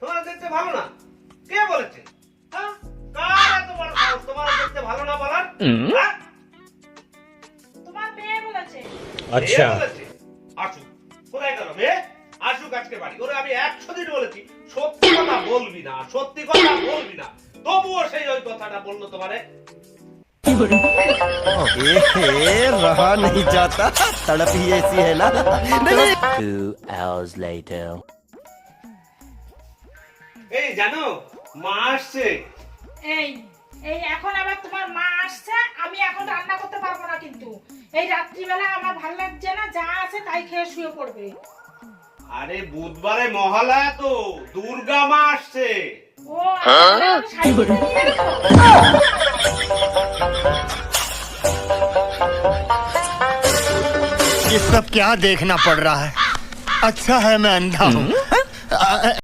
তোমার দেখতে ভালো না? কে বলেছে? হ্যাঁ? কার এত বড় সাহস তোমার দেখতে ভালো না বলার? হ্যাঁ? তোমার মেয়ে বলেছে। কে বলেছে? আসুক। কোথায় গেল মেয়ে? আসুক আজকে বাড়ি। ওরে আমি 100 দিন বলেছি সত্যি কথা বলবি না, সত্যি কথা বলবি না। তবুও সেই ওই কথাটা বললো তোমারে। रहा नहीं जाता तड़प ही ऐसी है ना। 2 hours later. এই জানো মা আসছে। এই এই এখন আবার তোমার মা আসছে, আমি এখন রান্না করতে পারবো না কিন্তু। এই রাত্রিবেলা আমার ভালো লাগছে না, যা আছে তাই খেয়ে শুয়ে পড়বে। আরে বুধবারে মহালয়া তো, দুর্গা মা আসছে। ও আমি শাড়ি পরে নিয়ে এলো। ये सब क्या देखना पड़ रहा है। अच्छा है मैं अंधा हूँ।